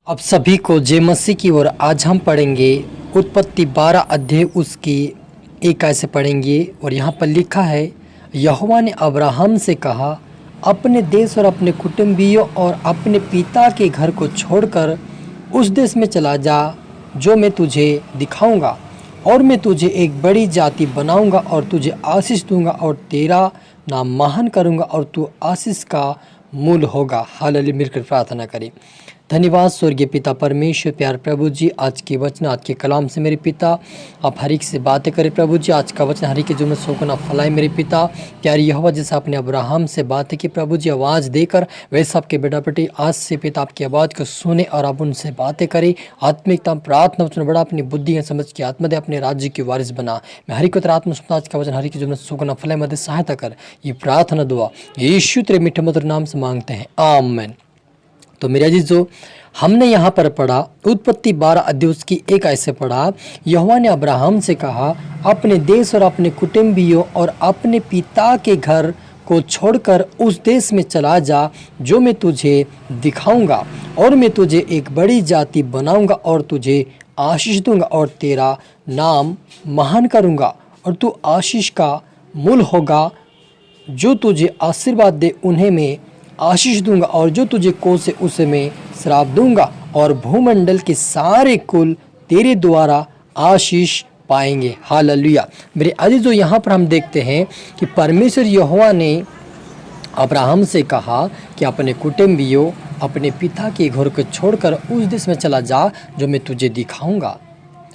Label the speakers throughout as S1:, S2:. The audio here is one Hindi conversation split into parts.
S1: अब सभी को जय मसीह की ओर। आज हम पढ़ेंगे उत्पत्ति 12 अध्याय उसकी 1 आयत से पढ़ेंगे। और यहाँ पर लिखा है, यहोवा ने अब्राहम से कहा, अपने देश और अपने कुटुंबियों और अपने पिता के घर को छोड़कर उस देश में चला जा जो मैं तुझे दिखाऊंगा, और मैं तुझे एक बड़ी जाति बनाऊंगा और तुझे आशीष दूंगा और तेरा नाम महान करूंगा और तू आशीष का मूल होगा। हालेलुया। मिलकर प्रार्थना करें। धन्यवाद स्वर्गीय पिता परमेश्वर, प्यार प्रभु जी, आज की वचन आज के कलाम से मेरे पिता आप हर एक से बातें करें प्रभु जी। आज का वचन हर एक के जीवन में सोकना फैलाए मेरे पिता। प्यारी यहोवा, जैसे आपने अब्राहम से बातें की प्रभु जी आवाज़ देकर, वैसे आपके बेटा बेटी आज से पिता आपकी आवाज़ को सुने और आप उनसे बातें करें। आत्मिकता प्रार्थना वचन बड़ा अपनी बुद्धि समझ के आत्मा दे, अपने राज्य की वारिस बना। मैं हर एक आत्मा सुनता आज का वचन हर एक के जीवन में सोकना फैलाए, मदद सहायता कर। ये प्रार्थना दुआ यीशु तेरे मीठे मधुर नाम से मांगते हैं, आमीन। तो मेरे अजीज, जो हमने यहाँ पर पढ़ा उत्पत्ति 12 अध्याय उसकी 1 आयत से पढ़ा, यहोवा ने अब्राहम से कहा, अपने देश और अपने कुटुंबियों और अपने पिता के घर को छोड़कर उस देश में चला जा जो मैं तुझे दिखाऊंगा, और मैं तुझे एक बड़ी जाति बनाऊंगा और तुझे आशीष दूंगा और तेरा नाम महान करूंगा और तू आशीष का मूल होगा। जो तुझे आशीर्वाद दे उन्हें मैं आशीष दूंगा और जो तुझे कोसे उसे मैं श्राप दूंगा, और भूमंडल के सारे कुल तेरे द्वारा आशीष पाएंगे। हालेलुया। मेरे अजीजों, यहाँ पर हम देखते हैं कि परमेश्वर यहोवा ने अब्राहम से कहा कि अपने कुटुंबियों अपने पिता के घर को छोड़कर उस देश में चला जा जो मैं तुझे दिखाऊंगा।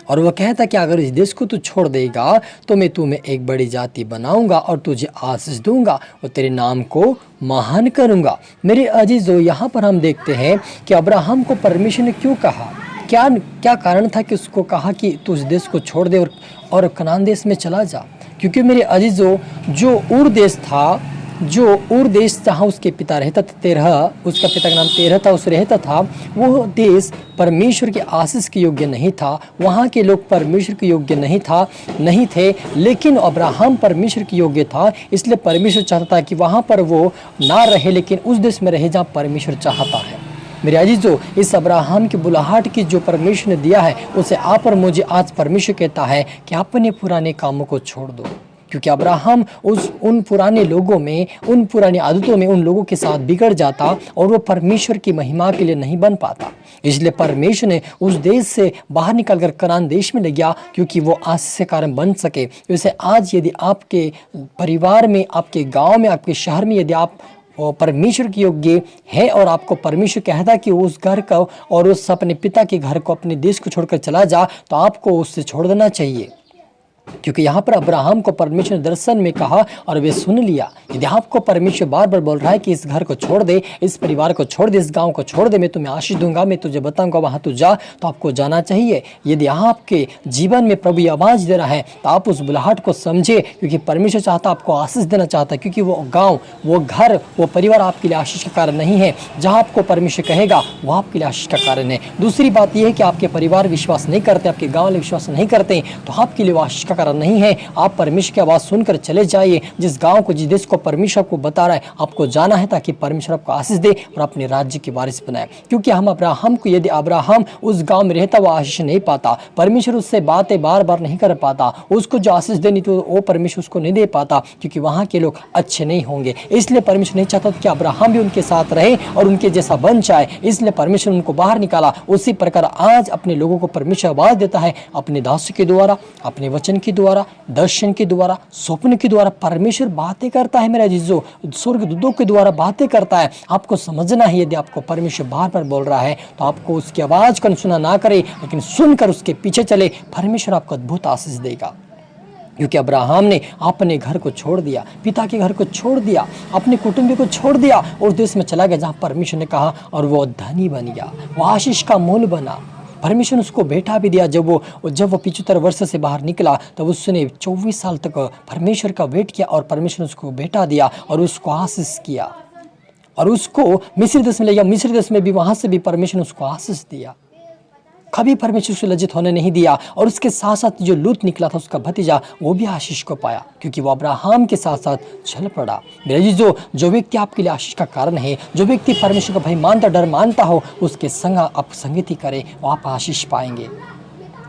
S1: और वह कहता कि अगर इस देश को तू छोड़ देगा तो मैं तुम्हें एक बड़ी जाति बनाऊंगा और तुझे आशीष दूंगा और तेरे नाम को महान करूंगा। मेरे अजीजों, यहाँ पर हम देखते हैं कि अब्राहम को परमेश्वर ने क्यों कहा, क्या कारण था कि उसको कहा कि तू इस देश को छोड़ दे और कनान देश में चला जा। क्योंकि मेरे अजीजों, जो उर देश था, जो उर देश जहाँ उसके पिता रहता था, तेरह, उसका पिता का नाम तेरह था, उस रहता था, वो देश परमेश्वर के आशीष के योग्य नहीं था। वहाँ के लोग परमेश्वर के योग्य नहीं थे। लेकिन अब्राहम परमेश्वर के योग्य था, इसलिए परमेश्वर चाहता है कि वहाँ पर वो ना रहे, लेकिन उस देश में रहे जहाँ परमेश्वर चाहता है। मेरे अजीजों, इस अब्राहम की बुलाहट की जो परमेश्वर ने दिया है, उसे आप और मुझे आज परमेश्वर कहता है कि अपने पुराने कामों को छोड़ दो। क्योंकि अब्राहम उन पुराने लोगों में, उन पुरानी आदतों में उन लोगों के साथ बिगड़ जाता और वो परमेश्वर की महिमा के लिए नहीं बन पाता। इसलिए परमेश्वर ने उस देश से बाहर निकलकर कनान देश में ले गया, क्योंकि वो आशीष के कारण बन सके। वैसे आज यदि आपके परिवार में, आपके गांव में, आपके शहर में यदि आप परमेश्वर के योग्य है और आपको परमेश्वर कहता कि उस घर का और उस अपने पिता के घर को, अपने देश को छोड़कर चला जा, तो आपको उससे छोड़ देना चाहिए। क्योंकि यहाँ पर अब्राहम को परमेश्वर ने दर्शन में कहा और वे सुन लिया। यदि आपको परमेश्वर बार बार बोल रहा है कि इस घर को छोड़ दे, इस परिवार को छोड़ दे, इस गांव को छोड़ दे, मैं तुम्हें आशीष दूंगा, मैं तुझे बताऊंगा, वहां तू जा, तो आपको जाना चाहिए। यदि आपके जीवन में प्रभु आवाज दे रहा है तो आप उस बुलाहट को समझे, क्योंकि परमेश्वर चाहता आपको आशीष देना चाहता है। क्योंकि वो गाँव, वो घर, वो परिवार आपके लिए आशीष का कारण नहीं है। जहाँ आपको परमेश्वर कहेगा वो आपके लिए आशीष का कारण है। दूसरी बात यह है कि आपके परिवार विश्वास नहीं करते, आपके गाँव वाले विश्वास नहीं करते, तो आपके लिए वो आशीष का कारण नहीं है। आप परमेश्वर की आवाज सुनकर चले जाइए। जिस गांव को, जिस देश को परमेश्वर को बता रहा है, आपको जाना है ताकि परमेश्वर आपको आशीष दे और अपने राज्य की वारिस बनाए। क्योंकि हम अब्राहम को, यदि अब्राहम उस गांव में रहता, वो आशीष नहीं पाता, परमेश्वर उससे बातें बार बार नहीं कर पाता, उसको जो आशीष देनी थी वो परमेश्वर उसको नहीं दे पाता, क्योंकि वहां के लोग अच्छे नहीं होंगे। इसलिए परमेश्वर नहीं चाहता कि अब्राहम भी उनके साथ रहे और उनके जैसा बन जाए, इसलिए परमेश्वर उनको बाहर निकाला। उसी प्रकार आज अपने लोगों को परमेश्वर आवाज देता है, अपने दासों के द्वारा, अपने वचन के द्वारा, दर्शन के द्वारा, स्वप्न के द्वारा परमेश्वर बातें करता है। मेरा अजीजों, स्वर्गदूतों के द्वारा बातें करता है। आपको समझना है, यदि आपको परमेश्वर बार बार बोल रहा है तो आपको उसकी आवाज को सुना ना करे, लेकिन सुनकर उसके पीछे चले। परमेश्वर आपको अद्भुत आशीष देगा। क्योंकि अब्राहम ने अपने घर को छोड़ दिया, पिता के घर को छोड़ दिया, अपने कुटुंब को छोड़ दिया और देश में चला गया जहाँ परमेश्वर ने कहा, और वो धनी बन गया, वो आशीष का मूल बना। परमेश्वर ने उसको बेटा भी दिया। जब वो 75 वर्ष से बाहर निकला तब उसने 24 साल तक परमेश्वर का वेट किया और परमेश्वर ने उसको बेटा दिया और उसको आशीष किया और उसको मिस्र देश में ले गया। मिस्र देश में भी, वहाँ से भी परमेश्वर ने उसको आशीष दिया। कभी परमेश्वर से लज्जित होने नहीं दिया। और उसके साथ साथ जो लूत निकला था उसका भतीजा, वो भी आशीष को पाया क्योंकि वो अब्राहम के साथ साथ चल पड़ा। मेरे जी, जो व्यक्ति आपके लिए आशीष का कारण है, जो व्यक्ति परमेश्वर का भय मानता, डर मानता हो, उसके संग आप संगति करें, वो आप आशीष पाएंगे।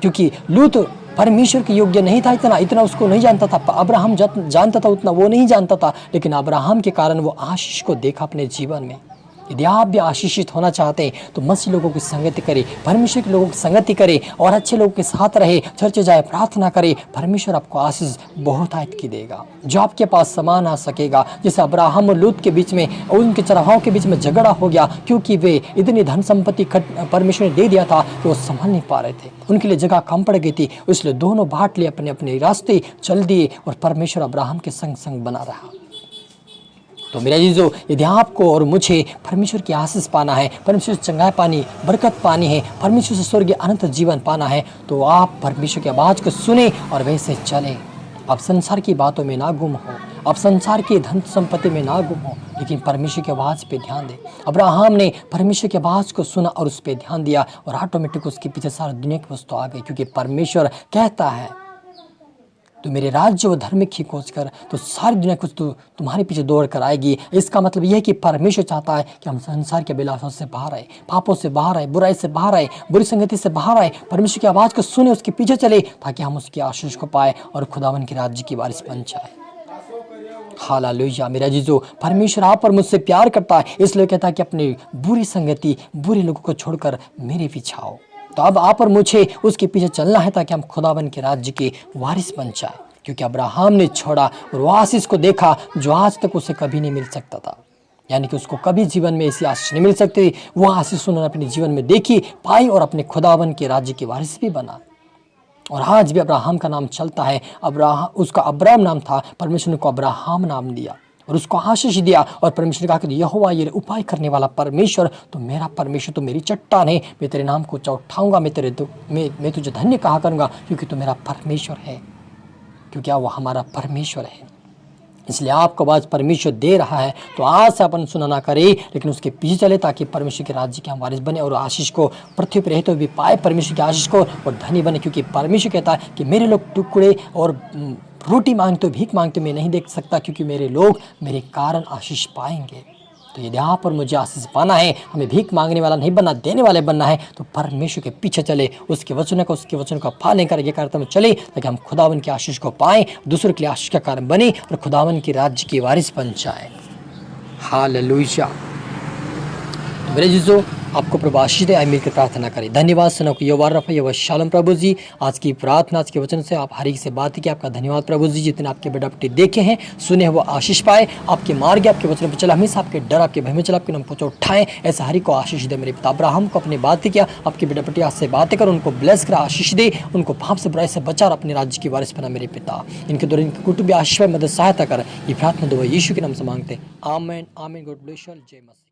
S1: क्योंकि लूत परमेश्वर के योग्य नहीं था, इतना उसको नहीं जानता था। अब्राहम जानता था, उतना वो नहीं जानता था, लेकिन अब्राहम के कारण वो आशीष को देखा अपने जीवन में। यदि आप भी आशीषित होना चाहते हैं तो मसीह लोगों की संगति करें, परमेश्वर के लोगों की संगति करें और अच्छे लोगों के साथ रहे, चर्च जाए, प्रार्थना करें। परमेश्वर आपको आशीष बहुत आयत की देगा, जो आपके पास समान आ सकेगा। जैसे अब्राहम और लूत के बीच में, उनके चरवाहों के बीच में झगड़ा हो गया क्योंकि वे इतनी धन संपत्ति परमेश्वर ने दे दिया था कि वो संभाल नहीं पा रहे थे, उनके लिए जगह कम पड़ गई थी, इसलिए दोनों बांट लिए, अपने अपने रास्ते चल दिए और परमेश्वर अब्राहम के संग संग बना रहा। तो मेरा जीजो, यदि आपको और मुझे परमेश्वर की आशीष पाना है, परमेश्वर से चंगाई पानी, बरकत पानी है, परमेश्वर से स्वर्गीय अनंत जीवन पाना है, तो आप परमेश्वर की आवाज़ को सुने और वैसे चलें। आप संसार की बातों में ना गुम हो, आप संसार की धन संपत्ति में ना गुम हो, लेकिन परमेश्वर की आवाज़ पे ध्यान दें। अब्राहम ने परमेश्वर की आवाज़ को सुना और उस पर ध्यान दिया और ऑटोमेटिक उसके पीछे सारी दुनिया की वस्तु आ गई, क्योंकि परमेश्वर कहता है तो मेरे राज्य व धर्म की खोज कर, तो सारी दुनिया कुछ तो तुम्हारे पीछे दौड़ कर आएगी। इसका मतलब यह है कि परमेश्वर चाहता है कि हम संसार के अभिलाषों से बाहर आए, पापों से बाहर आए, बुराई से बाहर आए, बुरी संगति से बाहर आए, परमेश्वर की आवाज़ को सुने, उसके पीछे चले, ताकि हम उसकी आशीष को पाए और खुदावन के राज्य की वारिस बन जाए। हालेलुया। मेरा जीजो, परमेश्वर आप और मुझसे प्यार करता है, इसलिए कहता है कि अपनी बुरी संगति, बुरे लोगों को छोड़कर मेरे पीछे आओ। तो अब आप और मुझे उसके पीछे चलना है ताकि हम खुदावन के राज्य के वारिस बन जाए। क्योंकि अब्राहम ने छोड़ा और वो आशीष को देखा जो आज तक उसे कभी नहीं मिल सकता था, यानी कि उसको कभी जीवन में ऐसी आशीष नहीं मिल सकती। वो आशीष उन्होंने अपने जीवन में देखी, पाई और अपने खुदावन के राज्य के वारिस भी बना। और आज भी अब्राहम का नाम चलता है। उसका अब्राहम नाम था, परमेश्वर ने को अब्राहम नाम दिया और उसको आशीष दिया। और परमेश्वर ने कहा कि यहोवा ये उपाय करने वाला परमेश्वर, तो मेरा परमेश्वर तो मेरी चट्टान है, मैं तेरे नाम को ऊंचा उठाऊंगा, मैं तुझे धन्य कहा करूंगा, क्योंकि तू मेरा परमेश्वर है, क्योंकि वो हमारा परमेश्वर है। इसलिए आपको आवाज़ परमेश्वर दे रहा है, तो आज से अपन सुना ना करे, लेकिन उसके पीछे चले, ताकि परमेश्वर के राज्य के हम वारिस बने और आशीष को पृथ्वी पर रहते हुए भी पाए, परमेश्वर की आशीष को, और धनी बने। क्योंकि परमेश्वर कहता है कि मेरे लोग टुकड़े और रोटी मांगते हो, भीख मांगते मैं नहीं देख सकता, क्योंकि मेरे लोग मेरे कारण आशीष पाएंगे। तो यदि आप और मुझे आशीष पाना है, हमें भीख मांगने वाला नहीं बनना, देने वाले बनना है, तो परमेश्वर के पीछे चले, उसके वचन का पालन करके कार्यक्रम में चले, ताकि हम खुदावन की आशीष को पाएं, दूसरों के लिए आशीष का कारण बने और खुदावन के राज्य की वारिस बन जाए। हालेलुया। तो मेरे जीजो, आपको प्रभु आशीष दे, आए मिलकर प्रार्थना करें। धन्यवाद सनों को यवार रफा यवा शालम प्रभु जी, आज की प्रार्थना, आज के वचन से आप हर एक से बात की, आपका धन्यवाद प्रभु जी। जितने आपके बेटा बेटे देखे हैं, सुने हैं, वो आशीष पाए, आपके मार्ग, आपके वचन पर चला, हमेशा आपके डर, आपके भय में चला, आपके नाम पहुँचा उठाएं, ऐसा हर एक को आशीष दे। मेरे पिता अब्राहम को अपनी बात किया, आपके बेटा बेटे आज से बातें कर, उनको ब्लेस कर, आशीष दे, उनको पाप से बुराई से बचा और अपने राज्य की वारिस बना। मेरे पिता इनके द्वारा इनके कुटुंबी आशीष मदद सहायता कर, ये प्रार्थना दुआ यीशु के नाम से मांगते, आमीन आमीन। गॉड ब्लेस यू, जय मसीह।